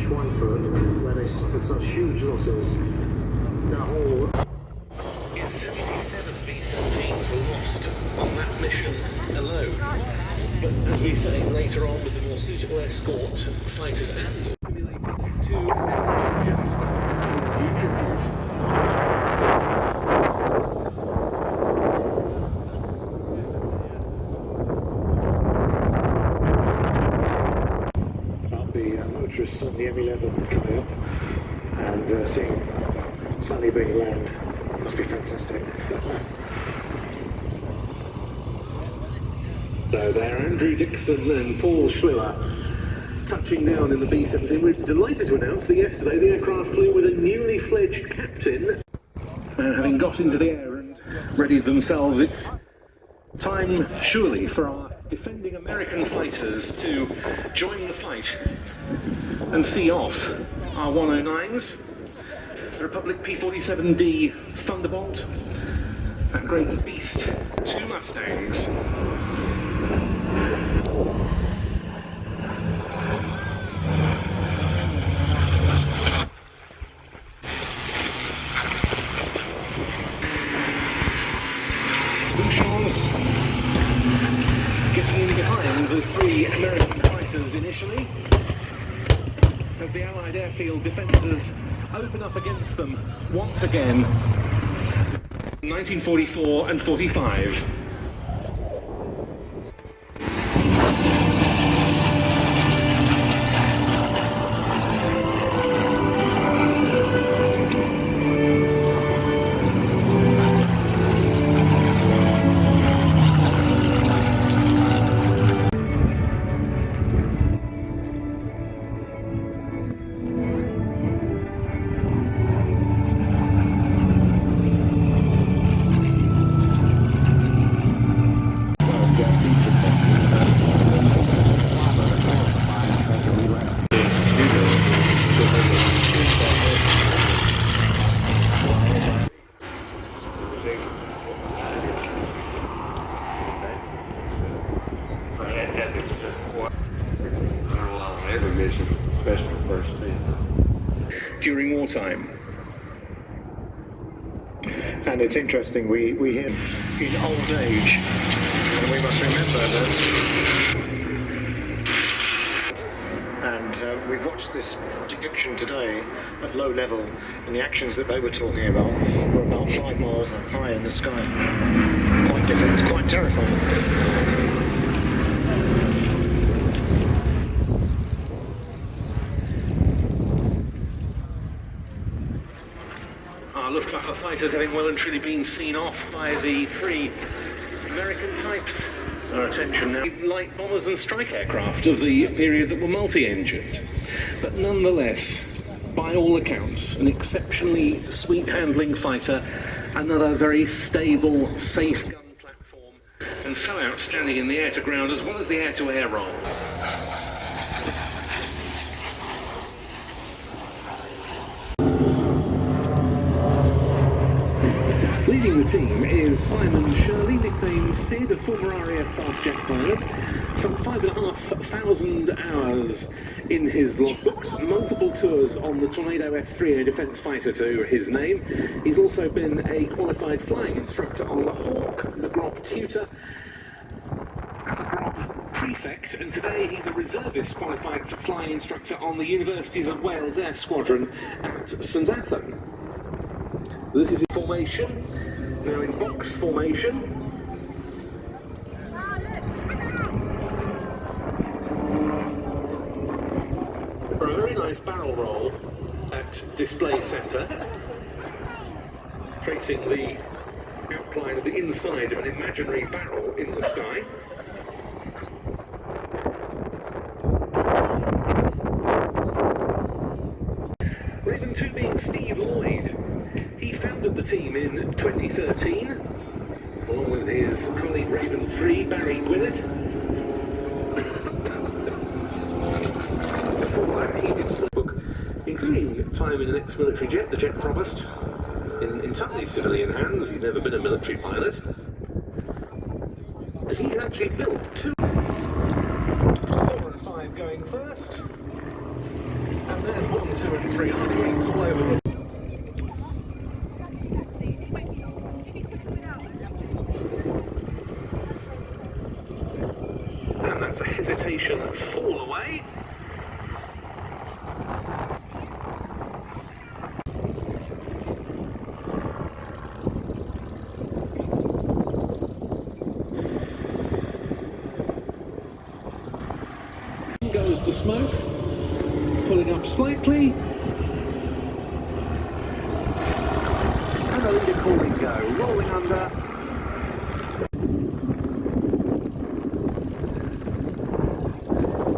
where they suffered such huge losses. The whole... Yet 77 B-17s were lost on that mission alone. But as we say later on, with the more suitable escort, fighters and stimulating to engines to contribute. About the motorists on the M11 coming up and seeing Sunny being land must be fantastic. So there, Andrew Dixon and Paul Schluer touching down in the B-17. We're delighted to announce that yesterday the aircraft flew with a newly fledged captain. Having got into the air and readied themselves, it's time surely for our defending American fighters to join the fight and see off our 109s. The Republic P-47D Thunderbolt, that great beast, 2 Mustangs. Getting in behind the 3 American fighters initially, as the Allied airfield defenders open up against them once again. 1944 and 45. During wartime. And it's interesting, we hear in old age, and we must remember that. And we've watched this depiction today at low level, and the actions that they were talking about were about 5 miles high in the sky. Quite different, quite terrifying. Luftwaffe fighters having well and truly been seen off by the 3 American types. Our attention now, light bombers and strike aircraft of the period that were multi-engined. But nonetheless, by all accounts, an exceptionally sweet handling fighter, another very stable, safe gun platform, and so outstanding in the air-to-ground as well as the air-to-air role. Leading the team is Simon Shirley, nicknamed Sid, a former RAF fast jet pilot. Some 5,500 hours in his logbooks, multiple tours on the Tornado F3 air defence fighter to his name. He's also been a qualified flying instructor on the Hawk, the Grob Tutor, and the Grob Prefect, and today he's a reservist qualified flying instructor on the Universities of Wales Air Squadron at St Athan. This is in formation, now in box formation. For a very nice barrel roll at display centre, tracing the outline of the inside of an imaginary barrel in the sky. Raven 2 being Steve Lloyd. He founded the team in 2013, along with his colleague Raven 3, Barry Willett. Before that, he displayed a book, including time in an ex-military jet, the Jet Provost, in entirely civilian hands. He's never been a military pilot. And he actually built 2. 4 and 5 going first. And there's 1, 2 and 3 RD8s all over this. And that's a hesitation fall away. Goes the smoke, pulling up slightly, and a leader calling go, rolling under.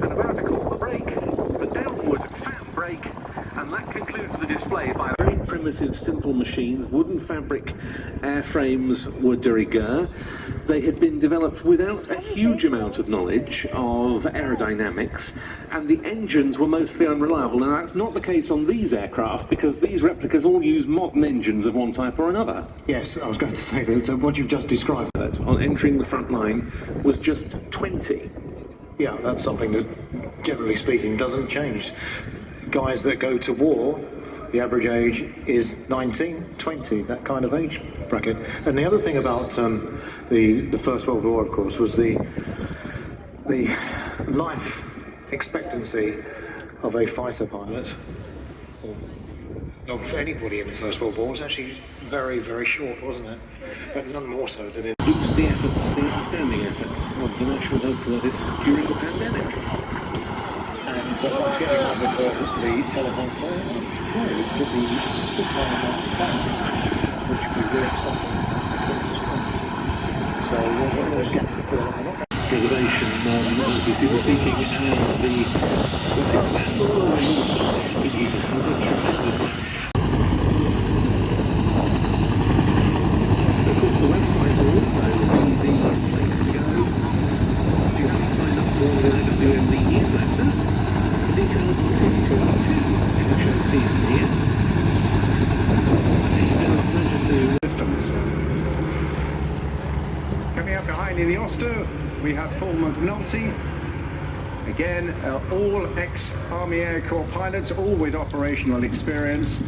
And about to call the brake, the downward fan brake, and that concludes the display by very primitive, simple machines. Wooden fabric airframes were de rigueur. They had been developed without a huge amount of knowledge of aerodynamics, and the engines were mostly unreliable. Now that's not the case on these aircraft, because these replicas all use modern engines of one type or another. Yes, I was going to say that what you've just described. On entering the front line was just 20. Yeah, that's something that, generally speaking, doesn't change. Guys that go to war, the average age is 19, 20, that kind of age bracket. And the other thing about the First World War, of course, was the life expectancy of a fighter pilot, or of anybody in the First World War, was actually very, very short, wasn't it? But none more so than in The efforts, the outstanding efforts of the National Health Service during the pandemic. And once getting out of the telephone call, I'm afraid that the Spitfire Mark 5, which we were expecting, so we'll get to fill that. Reservation, as we see the seeking and the what's expanded. It uses some tremendous. Of course, the website will also be the place to go if you haven't signed up for one of the WMD newsletters for details on 2022 in the show season here. It's been our pleasure to Systems. Coming up behind in the Oster, we have Paul McNulty. Again, all ex-Army Air Corps pilots, all with operational experience.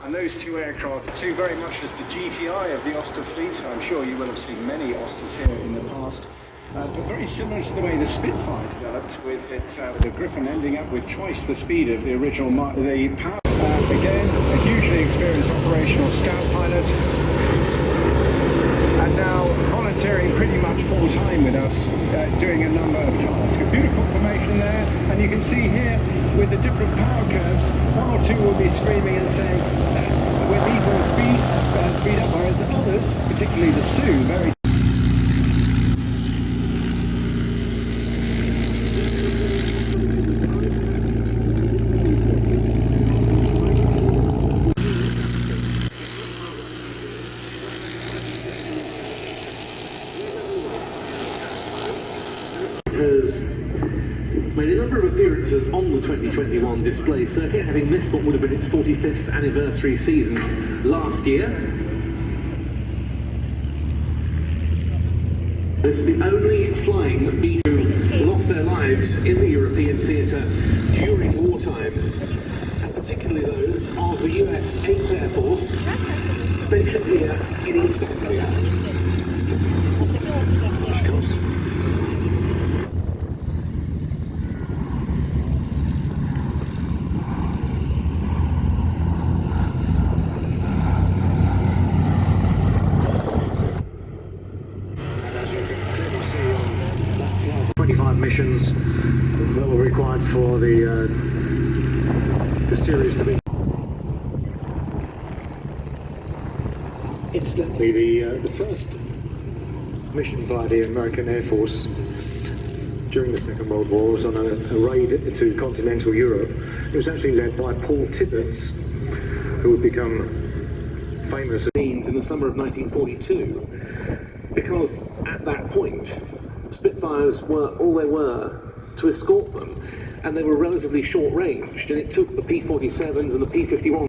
And those two aircraft, two very much as the GTI of the Oster fleet. I'm sure you will have seen many Osters here in the past. But very similar to the way the Spitfire developed, with its the Griffon ending up with twice the speed of the original, the power. Again, a hugely experienced operational scout pilot. And now volunteering pretty much full-time with us, doing a number of tasks. A beautiful formation there, and you can see here with the different power curves, one or two will be screaming and saying, we need more speed up, whereas others, particularly the Sioux, very has made a number of appearances on the 2021 display circuit, having missed what would have been its 45th anniversary season last year. It's the only flying B-2 who lost their lives in the European theatre during wartime, and particularly those of the US 8th Air Force stationed here in East Anglia. Missions that were required for the series to be. Incidentally, the first mission by the American Air Force during the Second World War was on a raid to continental Europe. It was actually led by Paul Tibbets, who would become famous in the summer of 1942, because at that point Spitfires were all they were to escort them, and they were relatively short-ranged, and it took the P-47s and the P-51